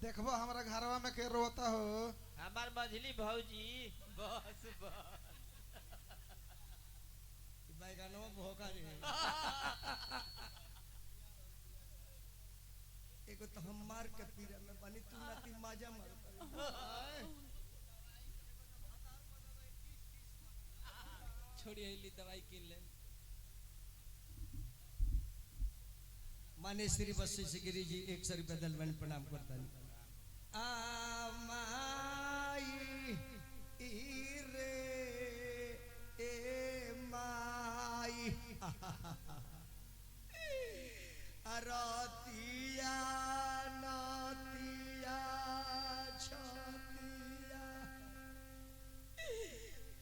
देखबो हमारा घरवा में के रोता हो। हमार मझली भौजी बस बैगनवा भोका रे एगो तो हम मार के पीरा में बनी तू नाती माजा मार छोड़ी हिली दवाई किन ले माने श्री वशिष्ठ गिरी जी 100 रुपया दलवन प्रणाम करता आ माई रे ए माई अरतिया नतिया छतिया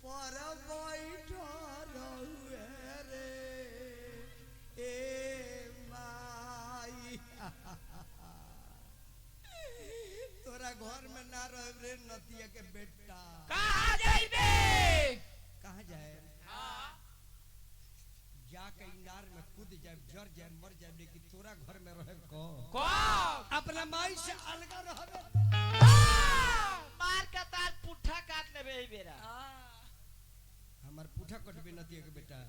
पर बैठा रहुए रे ए तोरा घर में ना रहे रे नतिया के बेटा कहाँ जाइबे कहाँ जाए जाके इनार में कूद जाए जर जाए मर जाए लेकिन तोरा घर में रहे को अपना माई से अलगा रहे मार का तार पुट्ठा काट लेबे ई बेरा हमार पुठा कटबे नतिया के बेटा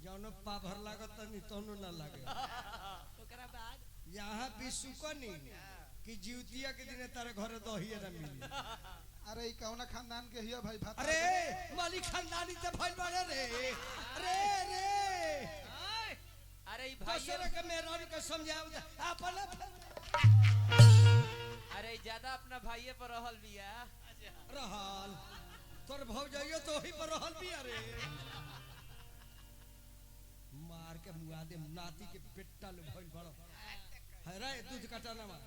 जौनो पाभर लागत नहीं तोनो ना लागे ओकरा बाद यहाँ भी सुकनी कि जीवतिया के दिन तारे घर दहिया ना मिली अरे ई कौना खानदान के हिया भाई भात। अरे मालिक खानदानी ते भाई बड़े रे अरे रे अरे ई भाई दूसरे के मेहरान के समझाओ अपन अरे ज्यादा अपना भाईये पर रहल बिया रहल तोर भौजाइयो तो ही पर रहल भी अरे मार के मुआ दे नाती के पेट्टा ले भइल बड़ है रे दूध कटाना मा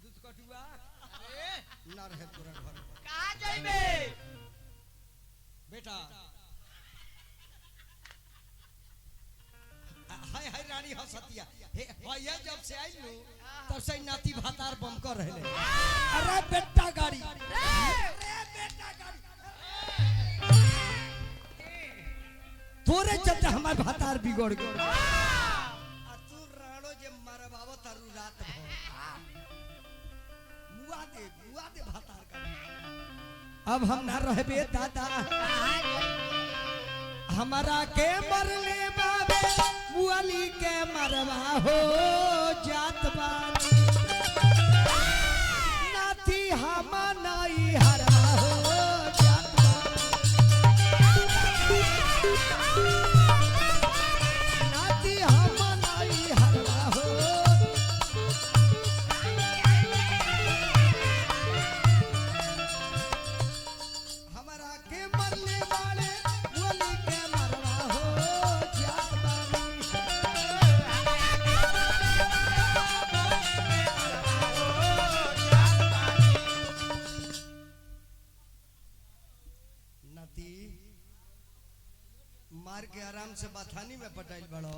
दूध कटुआ अरे ना रहे तोरा घर कहाँ जाइबे बेटा हाय हाय रानी हसतिया हे भैया जब से आई नु तब से नाती भातार बम कर रहले अरे बेटा गाड़ी अरे बेटा गाड़ी तोरे चलते हमार भातार बिगड़ गयो आ तू राणो जे मरबाव तारू रात भर मुआ दे भातार का अब हम ना रहबे दादा हमारा के मरले बाबे मुअली के मरवा हो जात बानी नाती हम नाई हरवा हो जात बानी नाती हम नाई हरवा हो हमारा के मरले वाले मुअली के मरवा हो जात बानी नती मार के आराम से बथानी में पटाइल बड़ो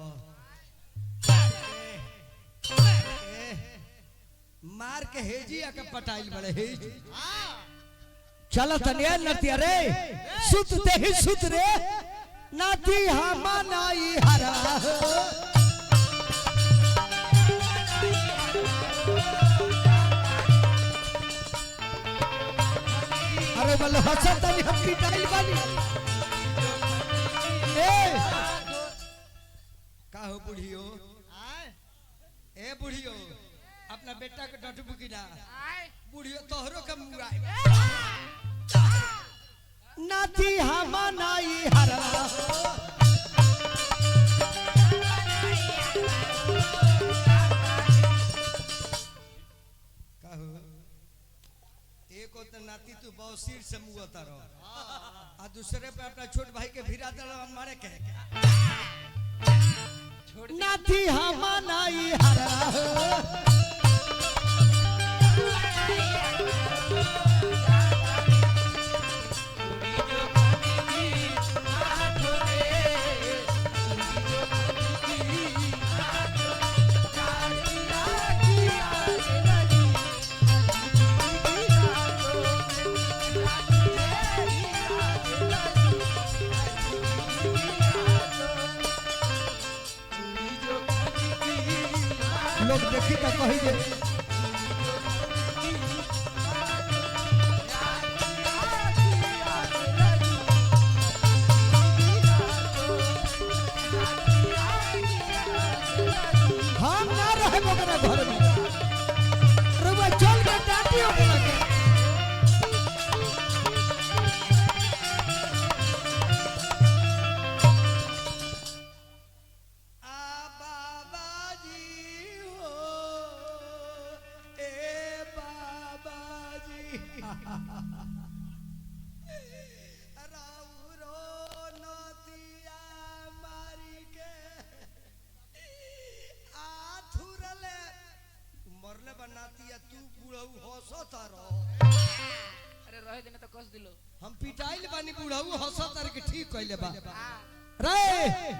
मार के हेजिया के पटाइल बड़े हेज चलो तनिया नती रे सुत ते ही सुत रे नाती हम नाई हरा अरे बोले हंसा तनी हम पिटाइल बानी ए का हो बुढ़ियो ए बुढ़ियो अपना बेटा के डटबू की ना बुढ़ियो तोहरो के मुआ नाती हम नाई हरवा कहू एक तो नाती तू बौसीर से मुआ तारो आ दूसरे पे अपना छोट भाई के भिरा दल मारे के नाती हम नाई हरवा लोग देखी का कही जे रहे ओकरा घर में रुआ चल के डांटी ओकरा के अरे रहे देने तो कस दिलो हम पिटाइल बानी बुढ़ाऊ हंसत तार के ठीक कइले बा रे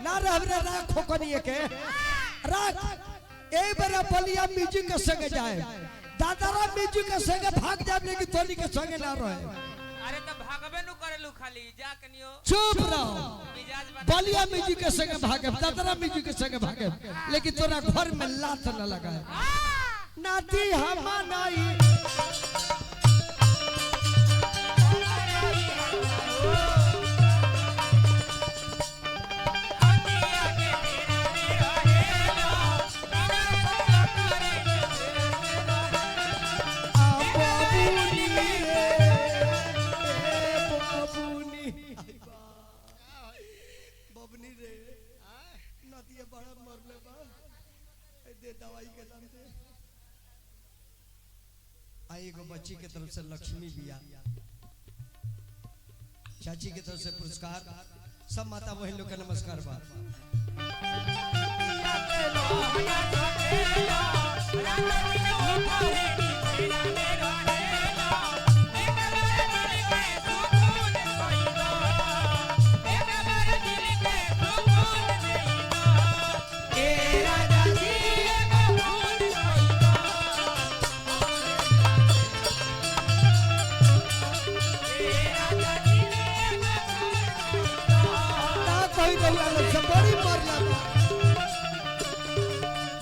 ना रहब रे राख खोकनी के राख ए बरा बलिया म्यूजिक के संग जाए दादारा म्यूजिक के संग भाग जाब लेकिन तोनी के संग ना रहे अरे तो भागबे नु करेलू खाली जा कनियो चुप रहो मिजाज बना बलिया म्यूजिक के संग भागे दादारा म्यूजिक के संग भागे लेकिन तोरा घर में लात न लगाए नाती हम नाई एगो बच्ची के तरफ से लक्ष्मी बिया चाची के तरफ से पुरस्कार सब माता बहन लोग का नमस्कार बा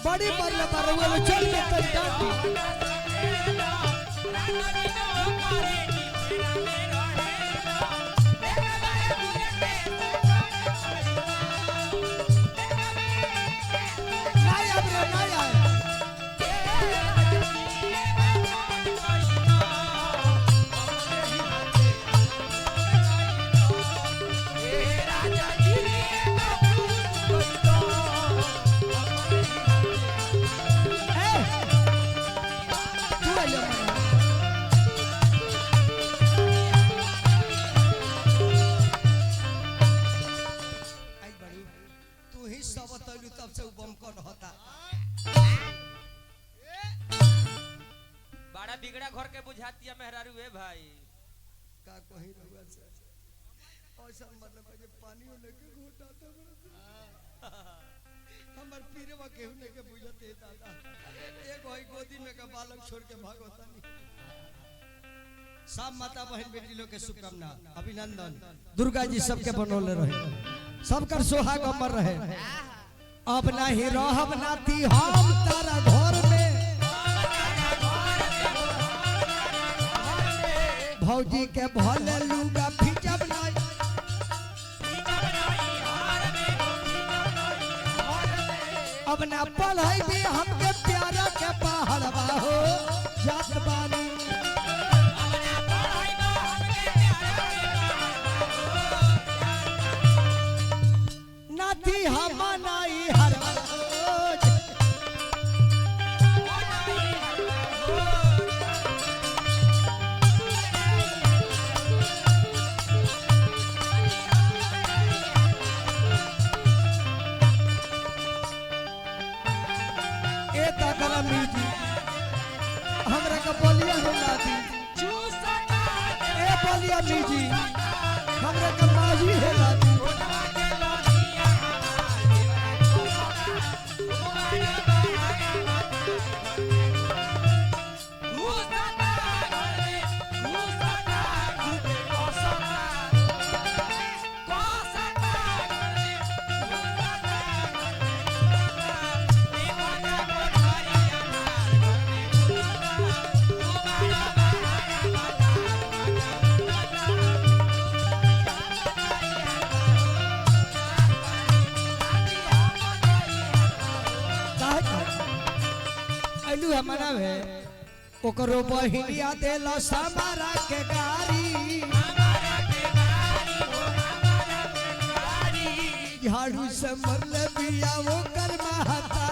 बड़ी मरला रहुआ में चल के तई डांटी नहीं अब रे नहीं आए बिगड़ा घर के बुझातिया मेहरारू है भाई का कहीं रहुआ से ऐसा मतलब जे पानी लेके घोटाता हमर पीरवा केहू ने के बुझते दादा एक होई गोदी में का बालक छोड़ के भागोता नहीं सब माता बहन बेटी लोग के शुभकामना अभिनंदन दुर्गा जी सबके बनोले रहे सबकर सोहाग अमर रहे अब नहीं रहब नाती हम तारा घर में भौजी के भले लूगा फिजब नहीं अब ना पढ़ाई भी हमके प्यारा के पहाड़वा हो जात बानी नाती हम नाई हर रोज हमरा का बोलिया होला दी ए बोलिया मीजी हमरा का माजी होला दी गलू है मनावे ओकरो बहिनिया देला समारा के गारी झाड़ू से मरले बिया वो कर महता